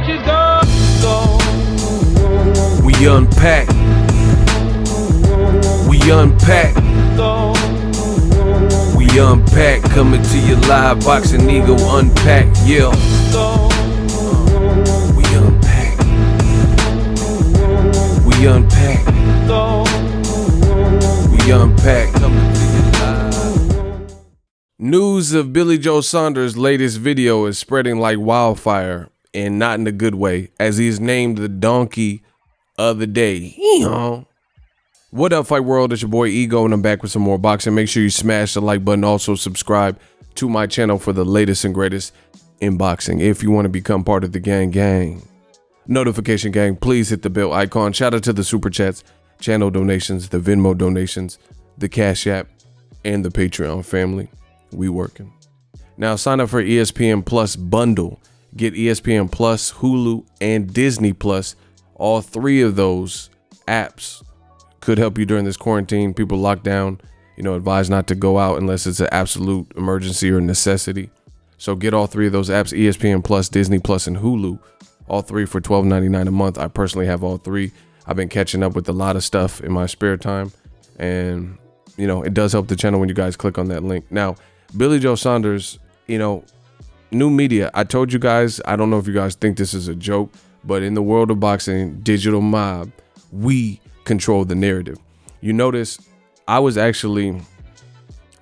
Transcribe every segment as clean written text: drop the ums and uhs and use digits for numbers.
bitches go. We unpack. We unpack. We unpack. Coming to you live. Boxing Ego unpack. Yeah. We unpack. We unpack. We unpack. Coming to you live. News of Billy Joe Saunders' latest video is spreading like wildfire, and not in a good way, as he's named the donkey of the day. What up, Fight World? It's your boy Ego, and I'm back with some more boxing. Make sure you smash the like button. Also subscribe to my channel for the latest and greatest in boxing. If you want to become part of the gang, notification gang, please hit the bell icon. Shout out to the super chats, channel donations, the Venmo donations, the Cash App, and the Patreon family. We working. Now sign up for ESPN Plus bundle. Get ESPN Plus, Hulu, and Disney Plus. All three of those apps could help you during this quarantine. People locked down, advise not to go out unless it's an absolute emergency or necessity. So get all three of those apps, ESPN Plus, Disney Plus, and Hulu. All three for $12.99 a month. I personally have all three. I've been catching up with a lot of stuff in my spare time. And, it does help the channel when you guys click on that link. Now, Billy Joe Saunders, new media. I told you guys, I don't know if you guys think this is a joke, but in the world of boxing, digital mob, we control the narrative. You notice I was actually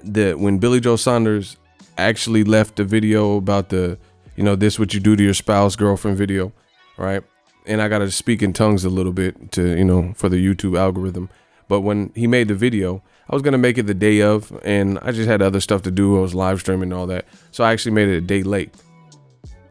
when Billy Joe Saunders actually left the video about the, this what you do to your spouse, girlfriend video, right? And I got to speak in tongues a little bit to, for the YouTube algorithm. But when he made the video, I was going to make it the day of, and I just had other stuff to do. I was live streaming and all that. So I actually made it a day late.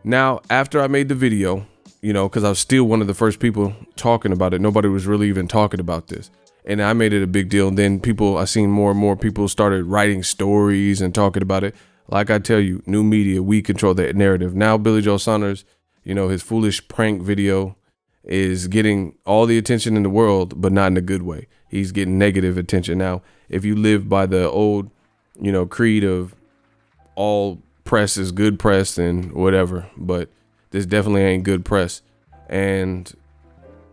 Now, after I made the video, because I was still one of the first people talking about it. Nobody was really even talking about this. And I made it a big deal. And then I seen more and more people started writing stories and talking about it. Like I tell you, new media, we control the narrative. Now, Billy Joe Saunders, his foolish prank video is getting all the attention in the world, but not in a good way. He's getting negative attention. Now, if you live by the old, creed of all press is good press and whatever, but this definitely ain't good press. And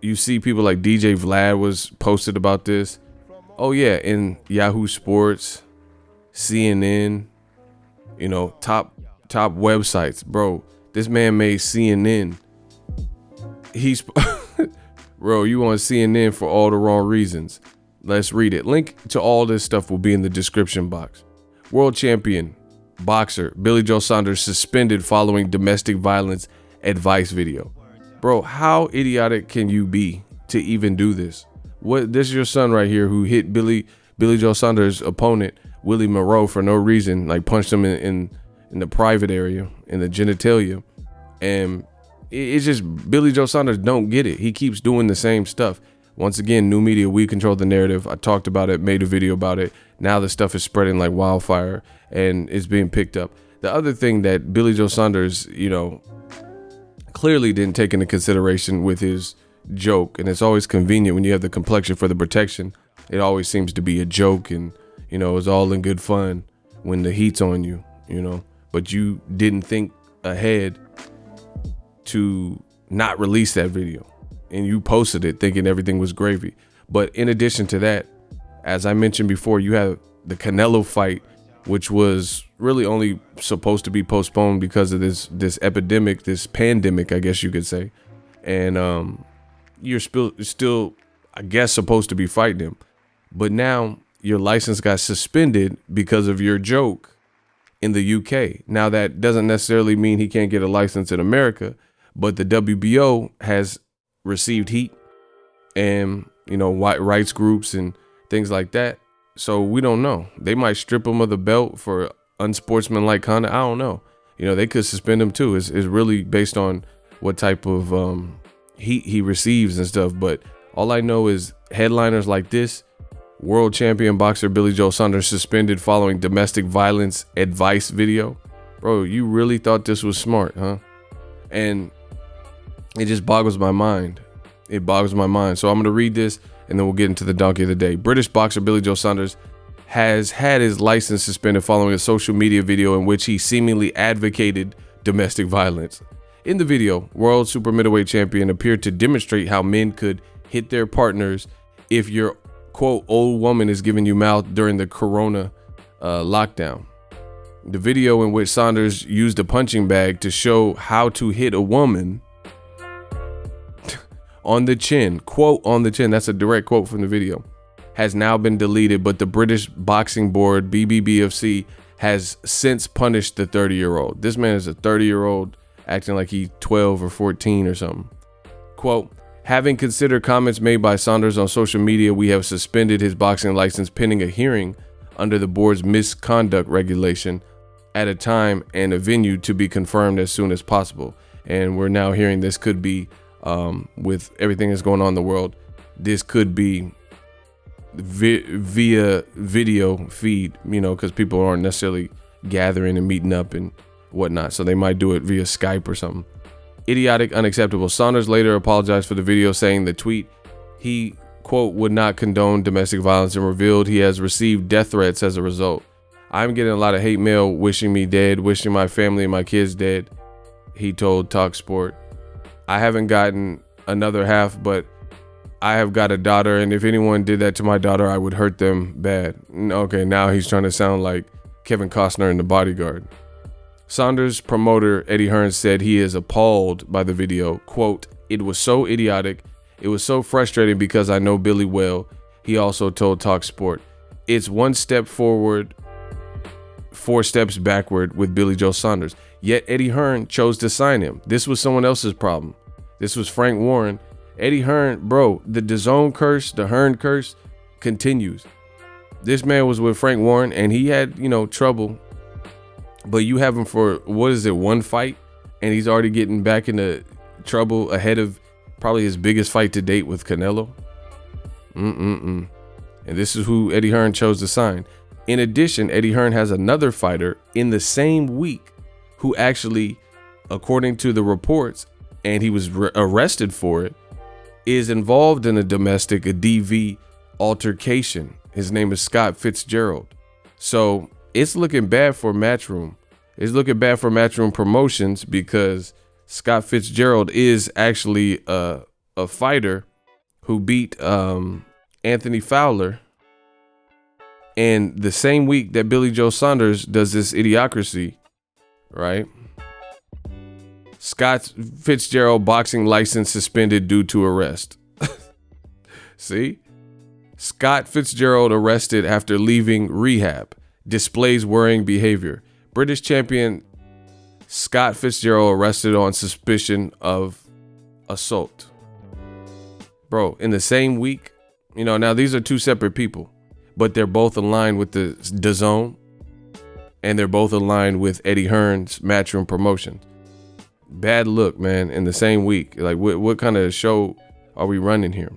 you see people like DJ Vlad was posted about this. Oh yeah, in Yahoo Sports, CNN, top websites. Bro, this man made CNN. Bro, you on CNN for all the wrong reasons. Let's read it. Link to all this stuff will be in the description box. World champion boxer Billy Joe Saunders suspended following domestic violence advice video. Bro, how idiotic can you be to even do this? This is your son right here who hit Billy Joe Saunders' opponent, Willie Monroe, for no reason, like punched him in the private area, in the genitalia. And it's just Billy Joe Saunders don't get it. He keeps doing the same stuff. Once again, new media, we control the narrative. I talked about it, made a video about it. Now the stuff is spreading like wildfire and it's being picked up. The other thing that Billy Joe Saunders, clearly didn't take into consideration with his joke, and it's always convenient when you have the complexion for the protection. It always seems to be a joke, and it's all in good fun when the heat's on you, but you didn't think ahead to not release that video, and you posted it thinking everything was gravy. But in addition to that, as I mentioned before, you have the Canelo fight, which was really only supposed to be postponed because of this epidemic, this pandemic, I guess you could say. And you're still, I guess, supposed to be fighting him. But now your license got suspended because of your joke in the UK. Now, that doesn't necessarily mean he can't get a license in America, but the WBO has received heat and, white rights groups and things like that. So we don't know. They might strip him of the belt for unsportsmanlike conduct. I don't know. They could suspend him too. It's really based on what type of heat he receives and stuff. But all I know is headliners like this, world champion boxer Billy Joe Saunders suspended following domestic violence advice video. Bro, you really thought this was smart, huh? And it just boggles my mind. It boggles my mind. So I'm going to read this and then we'll get into the donkey of the day. British boxer Billy Joe Saunders has had his license suspended following a social media video in which he seemingly advocated domestic violence. In the video, world super middleweight champion appeared to demonstrate how men could hit their partners if your quote old woman is giving you mouth during the corona lockdown. The video, in which Saunders used a punching bag to show how to hit a woman on the chin, quote on the chin, that's a direct quote from the video, has now been deleted, but the British Boxing Board, BOXIngego, has since punished the 30-year-old. This man is a 30-year-old acting like he's 12 or 14 or something. Quote, having considered comments made by Saunders on social media, we have suspended his boxing license pending a hearing under the board's misconduct regulation at a time and a venue to be confirmed as soon as possible. And we're now hearing this could be, with everything that's going on in the world, this could be via video feed, you know, because people aren't necessarily gathering and meeting up and whatnot. So they might do it via Skype or something. Idiotic, unacceptable. Saunders later apologized for the video, saying the tweet, he, quote, would not condone domestic violence, and revealed he has received death threats as a result. I'm getting a lot of hate mail wishing me dead, wishing my family and my kids dead, he told TalkSport. I haven't gotten another half, but I have got a daughter, and if anyone did that to my daughter, I would hurt them bad. Okay, now he's trying to sound like Kevin Costner in The Bodyguard. Saunders' promoter, Eddie Hearn, said he is appalled by the video. Quote, it was so idiotic. It was so frustrating because I know Billy well. He also told TalkSport, it's one step forward, 4 steps backward with Billy Joe Saunders. Yet Eddie Hearn chose to sign him. This was someone else's problem. This was Frank Warren. Eddie Hearn, bro, the DAZN curse, the Hearn curse continues. This man was with Frank Warren and he had, you know, trouble. But you have him for, what is it, 1 fight? And he's already getting back into trouble ahead of probably his biggest fight to date with Canelo. And this is who Eddie Hearn chose to sign. In addition, Eddie Hearn has another fighter in the same week who actually, according to the reports, and he was arrested for it, is involved in a DV altercation. His name is Scott Fitzgerald. So it's looking bad for Matchroom. It's looking bad for Matchroom Promotions because Scott Fitzgerald is actually a fighter who beat Anthony Fowler. And the same week that Billy Joe Saunders does this idiocracy, right? Scott Fitzgerald boxing license suspended due to arrest. See? Scott Fitzgerald arrested after leaving rehab. Displays worrying behavior. British champion Scott Fitzgerald arrested on suspicion of assault. Bro, in the same week, you know, now these are 2 separate people, but they're both aligned with the DAZN and they're both aligned with Eddie Hearn's Matchroom Promotions. Bad look, man, in the same week. Like, what kind of show are we running here?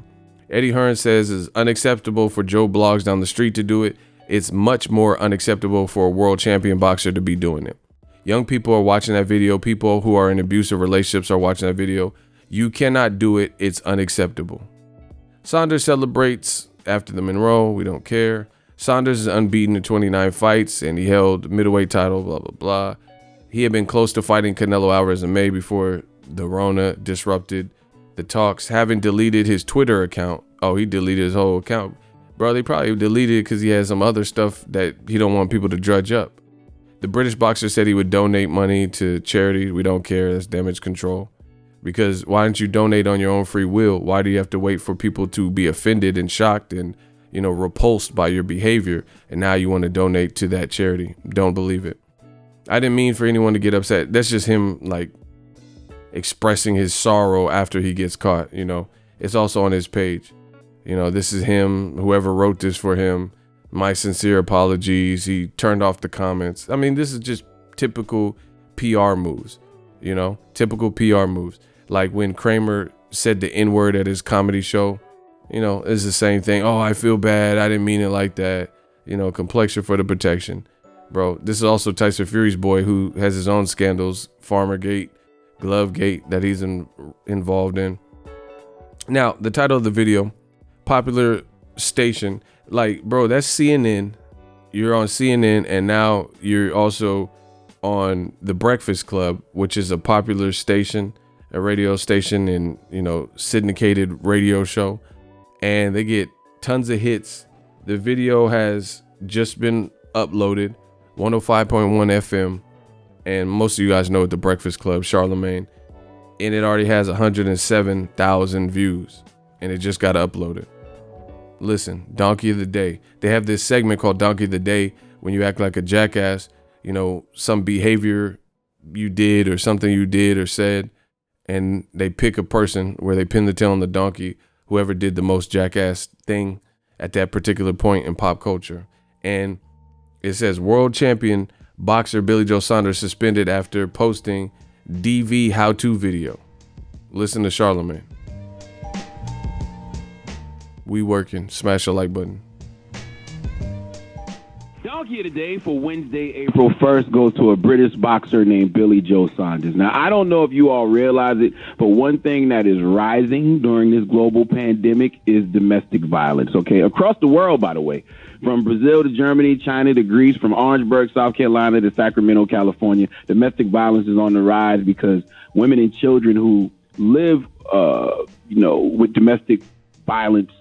Eddie Hearn says it's unacceptable for Joe Blogs down the street to do it. It's much more unacceptable for a world champion boxer to be doing it. Young people are watching that video. People who are in abusive relationships are watching that video. You cannot do it. It's unacceptable. Saunders celebrates after the Monroe. We don't care. Saunders is unbeaten in 29 fights, and he held middleweight title, blah, blah, blah. He had been close to fighting Canelo Alvarez in May before the Rona disrupted the talks, having deleted his Twitter account. Oh, he deleted his whole account. Bro, they probably deleted it because he has some other stuff that he don't want people to drudge up. The British boxer said he would donate money to charity. We don't care. That's damage control. Because why don't you donate on your own free will? Why do you have to wait for people to be offended and shocked and, you know, repulsed by your behavior? And now you want to donate to that charity. Don't believe it. I didn't mean for anyone to get upset. That's just him, like, expressing his sorrow after he gets caught. You know, it's also on his page. You know, this is him, whoever wrote this for him. My sincere apologies. He turned off the comments. I mean, this is just typical PR moves, you know, typical PR moves. Like when Kramer said the N-word at his comedy show, you know, it's the same thing. Oh, I feel bad. I didn't mean it like that. You know, complexion for the protection. Bro, this is also Tyson Fury's boy who has his own scandals, Farmergate, Glovegate, that he's involved in. Now, the title of the video, popular station, like, bro, that's CNN. You're on CNN, and now you're also on the Breakfast Club, which is a popular station, a radio station, and syndicated radio show, and they get tons of hits. The video has just been uploaded, 105.1 FM, and most of you guys know it, the Breakfast Club, Charlemagne, and it already has 107,000 views, and it just got uploaded. Listen, Donkey of the Day. They have this segment called Donkey of the Day when you act like a jackass, some behavior you did or something you did or said, and they pick a person where they pin the tail on the donkey, whoever did the most jackass thing at that particular point in pop culture. And it says world champion boxer Billy Joe Saunders suspended after posting DV how-to video. Listen to Charlemagne. We working. Smash the like button. Donkey of the Day for Wednesday, April 1st goes to a British boxer named Billy Joe Saunders. Now, I don't know if you all realize it, but one thing that is rising during this global pandemic is domestic violence, okay? Across the world, by the way. From Brazil to Germany, China to Greece, from Orangeburg, South Carolina to Sacramento, California, domestic violence is on the rise because women and children who live, with domestic violence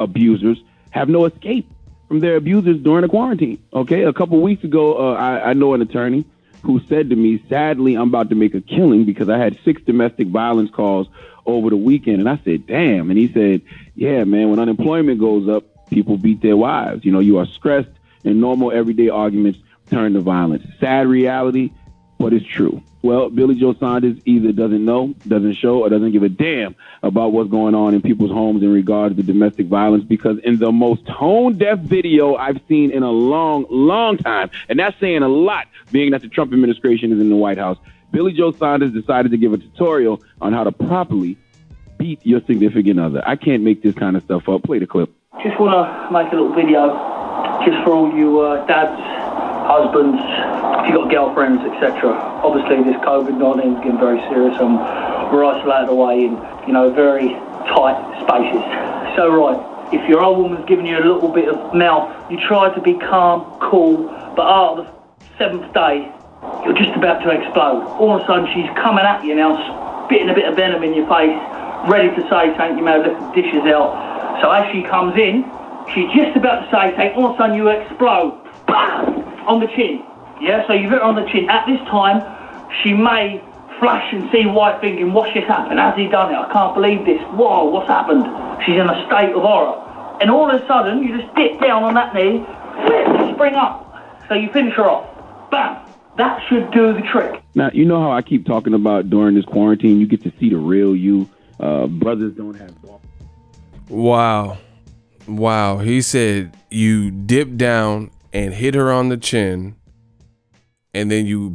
abusers have no escape from their abusers during the quarantine. Okay, a couple weeks ago, I know an attorney who said to me, sadly, I'm about to make a killing because I had 6 domestic violence calls over the weekend. And I said, damn. And he said, yeah, man, when unemployment goes up, people beat their wives. You are stressed and normal everyday arguments turn to violence. Sad reality, but it's true. Well, Billy Joe Saunders either doesn't know, doesn't show, or doesn't give a damn about what's going on in people's homes in regards to domestic violence, because in the most tone-deaf video I've seen in a long, long time, and that's saying a lot, being that the Trump administration is in the White House, Billy Joe Saunders decided to give a tutorial on how to properly beat your significant other. I can't make this kind of stuff up. Play the clip. Just want to make a little video just for all you dads, husbands, if you've got girlfriends, etc. Obviously, this COVID-19 is getting very serious and we're isolated away in, very tight spaces. So, right, if your old woman's giving you a little bit of mouth, you try to be calm, cool, but after the 7th day, you're just about to explode. All of a sudden, she's coming at you now, spitting a bit of venom in your face, ready to say something. You may have left the dishes out. So as she comes in, she's just about to say something, all of a sudden you explode. Bam! On the chin. Yeah, so you've hit her on the chin. At this time, she may flash and see white thinking, what's just happened? Has he done it? I can't believe this. Whoa, what's happened? She's in a state of horror. And all of a sudden, you just dip down on that knee, flip, spring up. So you finish her off. Bam! That should do the trick. Now, you know how I keep talking about during this quarantine, you get to see the real you. Brothers don't have... Wow. He said you dip down and hit her on the chin, and then you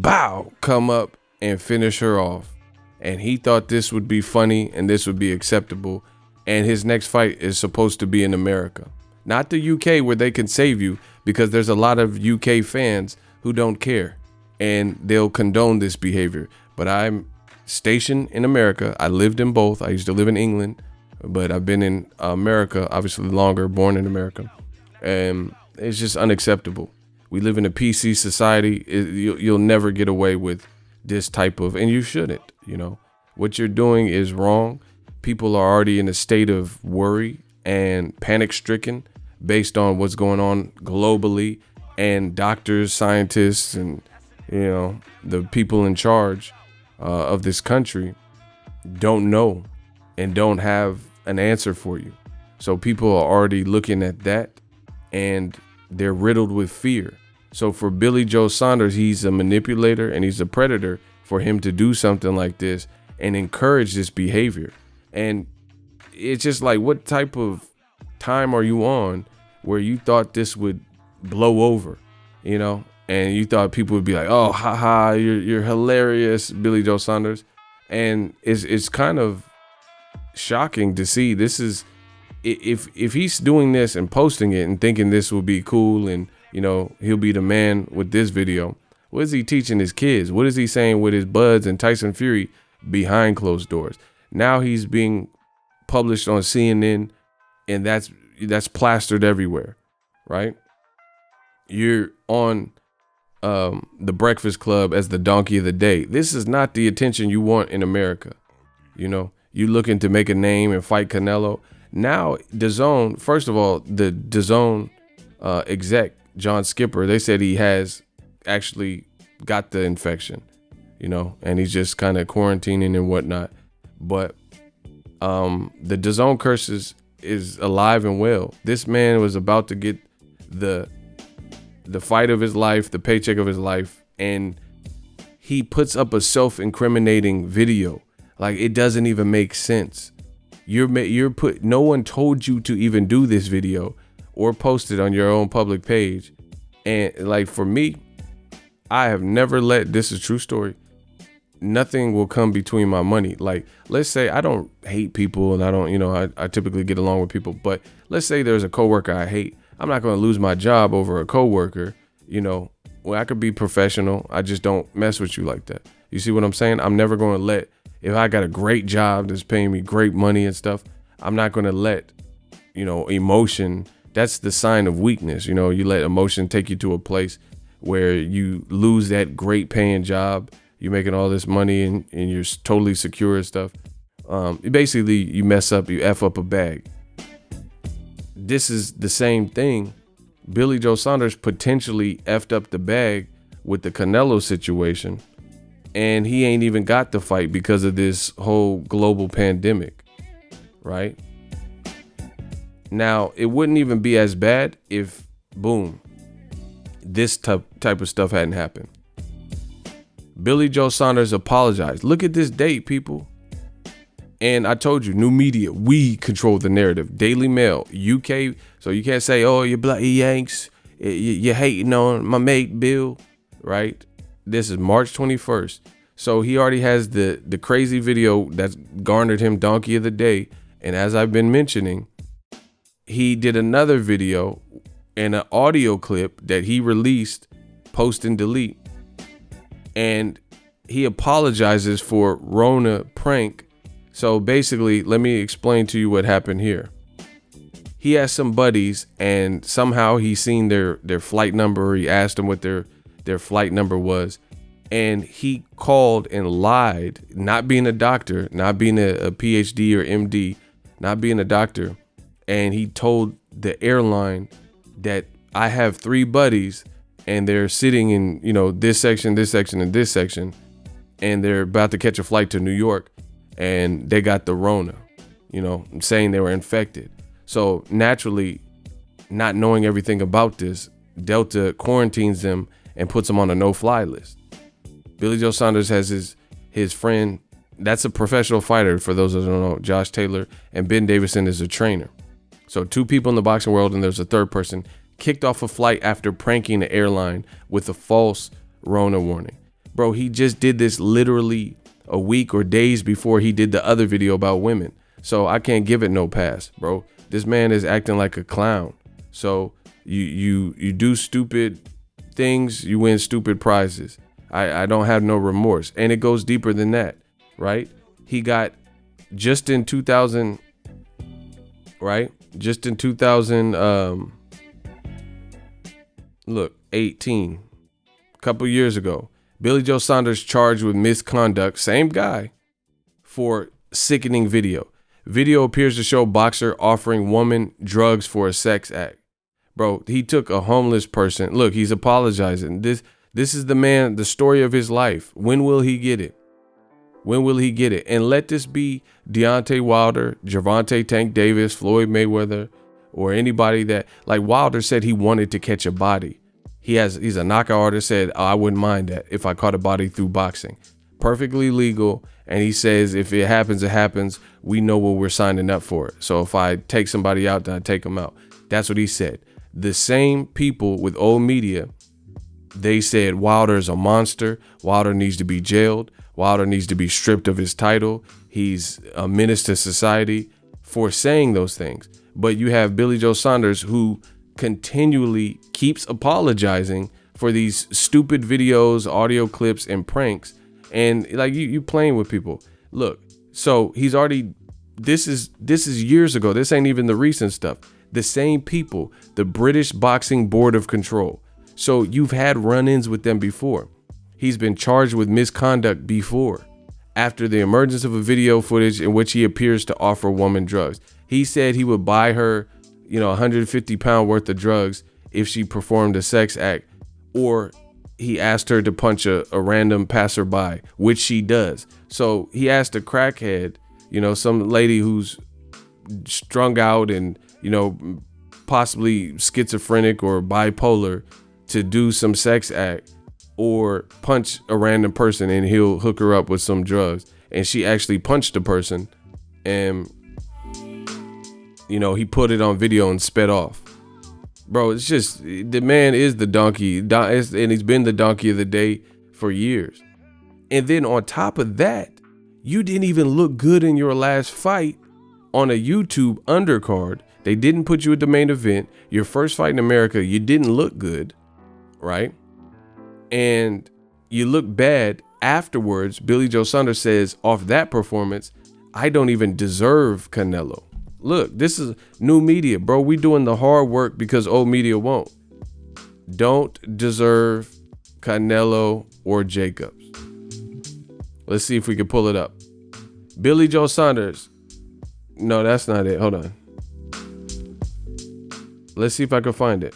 come up and finish her off. And he thought this would be funny and this would be acceptable. And his next fight is supposed to be in America, not the UK, where they can save you, because there's a lot of UK fans who don't care and they'll condone this behavior. But I'm stationed in America. I lived in both. I used to live in England, but I've been in America, obviously longer, born in America. And it's just unacceptable. We live in a PC society. You'll never get away with this type of, and you shouldn't, What you're doing is wrong. People are already in a state of worry and panic stricken based on what's going on globally, and doctors, scientists, and, the people in charge of this country don't know and don't have an answer for you. So people are already looking at that and they're riddled with fear. So for Billy Joe Saunders, he's a manipulator and he's a predator. For him to do something like this and encourage this behavior. And it's just like, what type of time are you on where you thought this would blow over, and you thought people would be like, oh, haha, you're hilarious, Billy Joe Saunders. And it's kind of shocking to see. This is, if he's doing this and posting it and thinking this will be cool and, he'll be the man with this video, what is he teaching his kids? What is he saying with his buds and Tyson Fury behind closed doors? Now he's being published on CNN, and that's plastered everywhere, right? You're on the Breakfast Club as the donkey of the day. This is not the attention you want in America. You know, you looking to make a name and fight Canelo. Now, DAZN, first of all, the DAZN exec, John Skipper, they said he has actually got the infection, you know, and he's just kind of quarantining and whatnot. But the DAZN curse is alive and well. This man was about to get the fight of his life, the paycheck of his life, and he puts up a self-incriminating video. Like, it doesn't even make sense. No one told you to even do this video or post it on your own public page. And like, for me, I have never this is a true story. Nothing will come between my money. Like, let's say I don't hate people and I don't, you know, I typically get along with people, but let's say there's a coworker I hate. I'm not going to lose my job over a coworker. You know, well, I could be professional. I just don't mess with you like that. You see what I'm saying? I'm never going to if I got a great job that's paying me great money and stuff, I'm not going to let, you know, emotion. That's the sign of weakness. You know, you let emotion take you to a place where you lose that great paying job. You're making all this money and you're totally secure and stuff. Basically, you mess up, you F up a bag. This is the same thing. Billy Joe Saunders potentially effed up the bag with the Canelo situation, and he ain't even got the fight because of this whole global pandemic, right? Now, it wouldn't even be as bad if, boom, this type of stuff hadn't happened. Billy Joe Saunders apologized. Look at this date, people. And I told you, new media, we control the narrative. Daily Mail, UK. So you can't say, oh, you bloody Yanks, you're hating on my mate Bill, right? This is March 21st. So he already has the crazy video that's garnered him Donkey of the Day. And as I've been mentioning, he did another video and an audio clip that he released, post and delete. And he apologizes for Rona prank. So basically, let me explain to you what happened here. He has some buddies and somehow he seen their flight number. He asked them what their flight number was. And he called and lied, not being a doctor, not being a PhD or MD, not being a doctor. And he told the airline that I have 3 buddies and they're sitting in, you know, this section, and this section. And they're about to catch a flight to New York. And they got the Rona, you know, saying they were infected. So naturally, not knowing everything about this, Delta quarantines them and puts them on a no-fly list. Billy Joe Saunders has his friend, that's a professional fighter, for those that don't know, Josh Taylor, and Ben Davison is a trainer. So 2 people in the boxing world, and there's a third person, kicked off a flight after pranking the airline with a false Rona warning. Bro, he just did this literally a week or days before he did the other video about women. So I can't give it no pass, bro. This man is acting like a clown. So you do stupid things, you win stupid prizes. I don't have no remorse. And it goes deeper than that, right? He got just in 2000, right? Just in 2000, 18, a couple years ago, Billy Joe Saunders charged with misconduct, same guy, for sickening video. Video appears to show boxer offering woman drugs for a sex act. Bro, he took a homeless person. Look, he's apologizing. This is the man, the story of his life. When will he get it? When will he get it? And let this be Deontay Wilder, Gervonta Tank Davis, Floyd Mayweather, or anybody that, like Wilder said he wanted to catch a body. He's a knockout artist, said, oh, I wouldn't mind that if I caught a body through boxing. Perfectly legal. And he says, if it happens, it happens. We know what we're signing up for. So if I take somebody out, then I take them out. That's what he said. The same people with old media, they said Wilder is a monster. Wilder needs to be jailed. Wilder needs to be stripped of his title. He's a menace to society for saying those things. But you have Billy Joe Saunders, who continually keeps apologizing for these stupid videos, audio clips, and pranks. And like you playing with people. Look, so he's already, this is years ago. This ain't even the recent stuff. The same people, the British Boxing Board of Control, So you've had run-ins with them before. He's been charged with misconduct before, after the emergence of a video footage in which he appears to offer a woman drugs. He said he would buy her, 150 pound worth of drugs if she performed a sex act, or he asked her to punch a random passerby, which she does. So he asked a crackhead, some lady who's strung out and, possibly schizophrenic or bipolar, to do some sex act or punch a random person, and he'll hook her up with some drugs. And she actually punched the person, and he put it on video and sped off. Bro, it's just, the man is the donkey, and he's been the donkey of the day for years. And then on top of that, you didn't even look good in your last fight on a YouTube undercard. They didn't put you at the main event. Your first fight in America, you didn't look good, right? And you look bad afterwards. Billy Joe Saunders says, off that performance, I don't even deserve Canelo. Look, this is new media, bro. We doing the hard work because old media won't. Don't deserve Canelo or Jacobs. Let's see if we can pull it up. Billy Joe Saunders. No, that's not it. Hold on. Let's see if I can find it.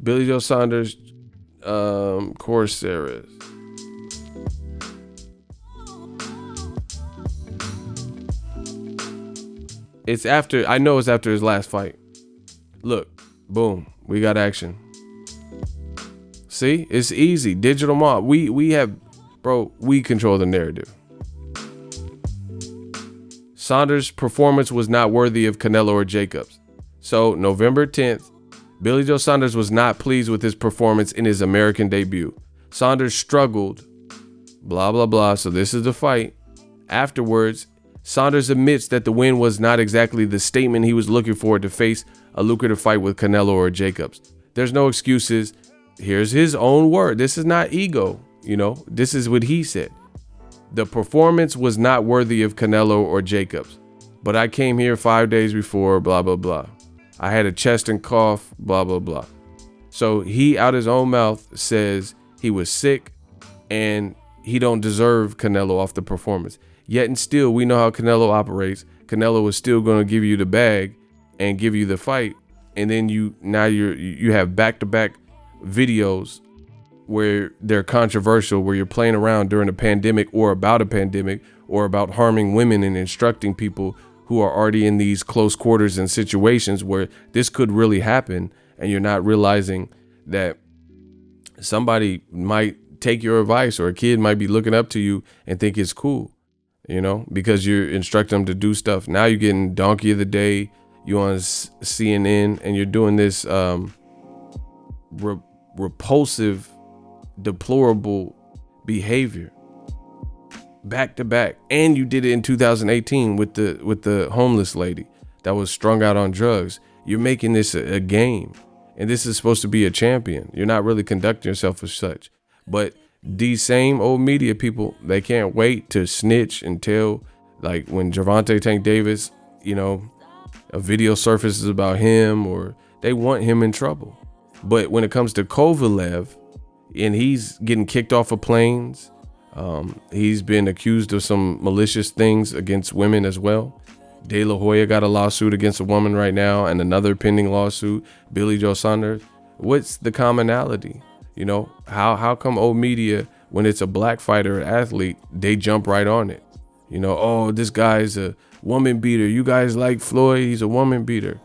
Billy Joe Saunders, Coursera. I know it's after his last fight. Look, boom, we got action. See, it's easy. Digital mob. We control the narrative. Saunders' performance was not worthy of Canelo or Jacobs. So November 10th, Billy Joe Saunders was not pleased with his performance in his American debut. Saunders struggled, blah, blah, blah. So this is the fight. Afterwards, Saunders admits that the win was not exactly the statement he was looking for to face a lucrative fight with Canelo or Jacobs. There's no excuses. Here's his own word. This is not ego. This is what he said. The performance was not worthy of Canelo or Jacobs, but I came here 5 days before, blah, blah, blah. I had a chest and cough, blah, blah, blah. So he, out his own mouth, says he was sick and he don't deserve Canelo off the performance. Yet and still, we know how Canelo operates. Canelo is still going to give you the bag and give you the fight. And then you have back-to-back videos where they're controversial, where you're playing around during a pandemic or about a pandemic or about harming women and instructing people who are already in these close quarters and situations where this could really happen. And you're not realizing that somebody might take your advice, or a kid might be looking up to you and think it's cool, because you're instructing them to do stuff. Now you're getting donkey of the day. You on CNN and you're doing this repulsive, deplorable behavior back to back. And you did it in 2018 with the homeless lady that was strung out on drugs. You're making this a game, and this is supposed to be a champion. You're not really conducting yourself as such. But these same old media people, they can't wait to snitch and tell, like when Gervonta Tank Davis, a video surfaces about him, or they want him in trouble. But when it comes to Kovalev, and he's getting kicked off of planes, he's been accused of some malicious things against women as well. De La Hoya got a lawsuit against a woman right now, and another pending lawsuit. Billy Joe Saunders. What's the commonality? How come old media, when it's a black fighter or athlete, they jump right on it? Oh, this guy's a woman beater. You guys like Floyd? He's a woman beater.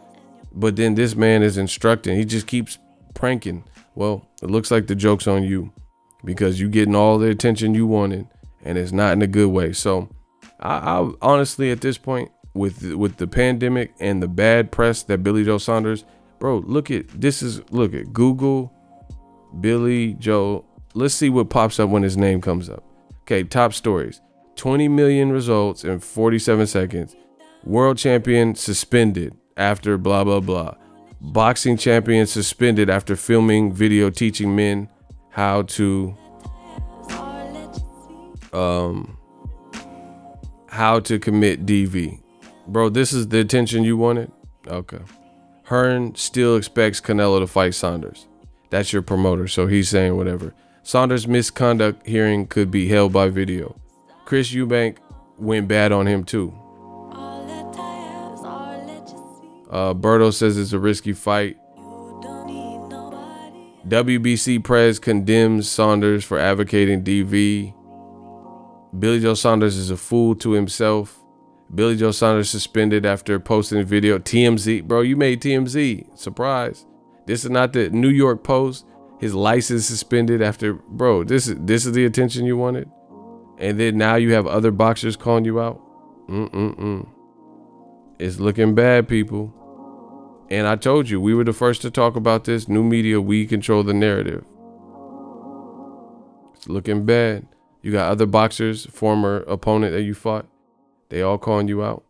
But then this man is instructing. He just keeps pranking. Well, it looks like the joke's on you, because you're getting all the attention you wanted, and it's not in a good way. So I honestly, at this point, with the pandemic and the bad press that Billy Joe Saunders, bro, look at Google Billy Joe. Let's see what pops up when his name comes up. Okay, top stories. 20 million results in 47 seconds. World champion suspended after blah, blah, blah. Boxing champion suspended after filming video teaching men how to commit DV. Bro, this is the attention you wanted? Okay. Hearn still expects Canelo to fight Saunders. That's your promoter, so he's saying whatever. Saunders' misconduct hearing could be held by video. Chris Eubank went bad on him too. Berto says it's a risky fight. WBC Prez condemns Saunders for advocating DV. Billy Joe Saunders is a fool to himself. Billy Joe Saunders suspended after posting a video. TMZ, bro, you made TMZ. Surprise. This is not the New York Post. His license suspended after, bro, this is the attention you wanted. And then now you have other boxers calling you out. It's looking bad, people. And I told you, we were the first to talk about this. New media, we control the narrative. It's looking bad. You got other boxers, former opponent that you fought. They all calling you out.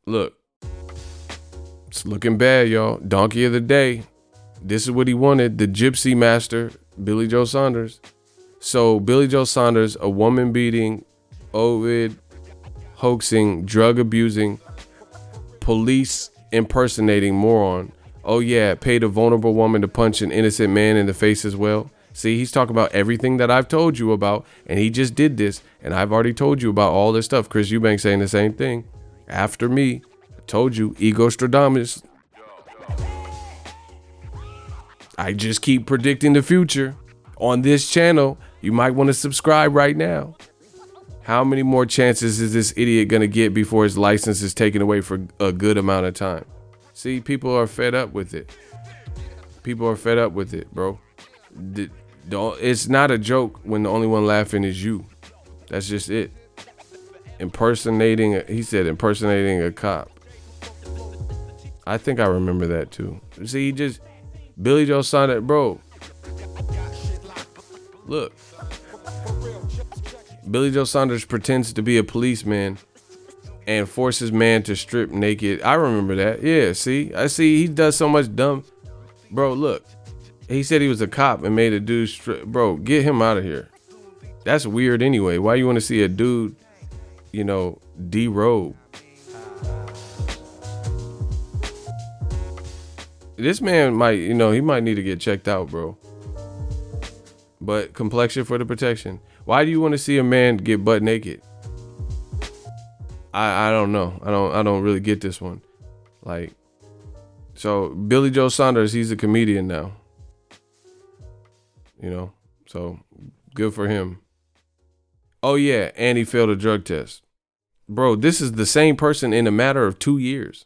Look, it's looking bad, y'all. Donkey of the day. This is what he wanted. The gypsy master, Billy Joe Saunders. So Billy Joe Saunders, a woman beating, Ovid, hoaxing, drug abusing, police impersonating moron. Oh yeah, paid a vulnerable woman to punch an innocent man in the face as well. See, he's talking about everything that I've told you about, and he just did this, and I've already told you about all this stuff. Chris Eubank saying the same thing. After me, I told you, Ego Stradamus. I just keep predicting the future. On this channel, you might want to subscribe right now. How many more chances is this idiot going to get before his license is taken away for a good amount of time? See, people are fed up with it. People are fed up with it, bro. It's not a joke when the only one laughing is you. That's just it. He said impersonating a cop. I think I remember that too. See, Billy Joe Saunders, bro. Look. Billy Joe Saunders pretends to be a policeman and forces man to strip naked. I remember that. Yeah, see? I see he does so much dumb. Bro, look. He said he was a cop and made a dude strip. Bro, get him out of here. That's weird anyway. Why you want to see a dude, derobe? This man might, he might need to get checked out, bro. But complexion for the protection. Why do you want to see a man get butt naked? I don't know. I don't really get this one. So Billy Joe Saunders, he's a comedian now. So good for him. Oh yeah, and he failed a drug test. Bro, this is the same person in a matter of 2 years.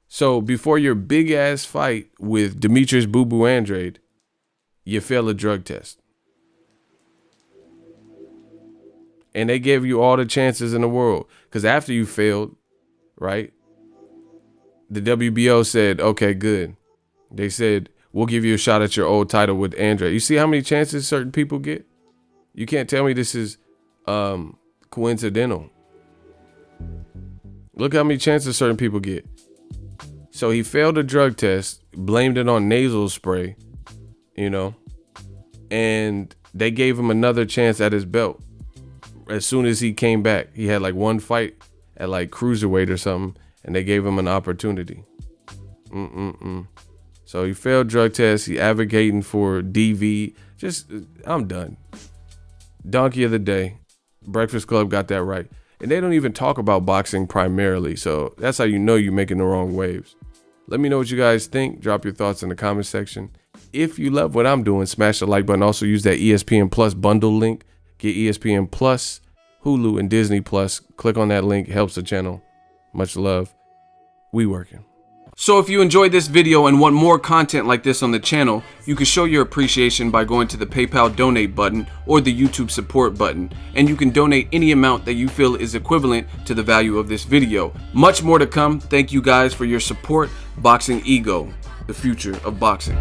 So before your big ass fight with Demetrius Boo Boo Andrade, you fail a drug test. And they gave you all the chances in the world. Because after you failed, right, the WBO said, okay, good. They said, we'll give you a shot at your old title with Andrade. You see how many chances certain people get? You can't tell me this is coincidental. Look how many chances certain people get. So he failed a drug test, blamed it on nasal spray, and they gave him another chance at his belt. As soon as he came back, he had one fight at cruiserweight or something, and they gave him an opportunity. So he failed drug tests. He advocating for DV. I'm done. Donkey of the day. Breakfast Club got that right. And they don't even talk about boxing primarily. So that's how you know you're making the wrong waves. Let me know what you guys think. Drop your thoughts in the comment section. If you love what I'm doing, smash the like button. Also use that ESPN Plus bundle link. Get ESPN Plus, Hulu, and Disney Plus. Click on that link. Helps the channel. Much love. We working. So if you enjoyed this video and want more content like this on the channel, you can show your appreciation by going to the PayPal donate button or the YouTube support button, and you can donate any amount that you feel is equivalent to the value of this video. Much more to come. Thank you guys for your support. Boxing Ego, the future of boxing.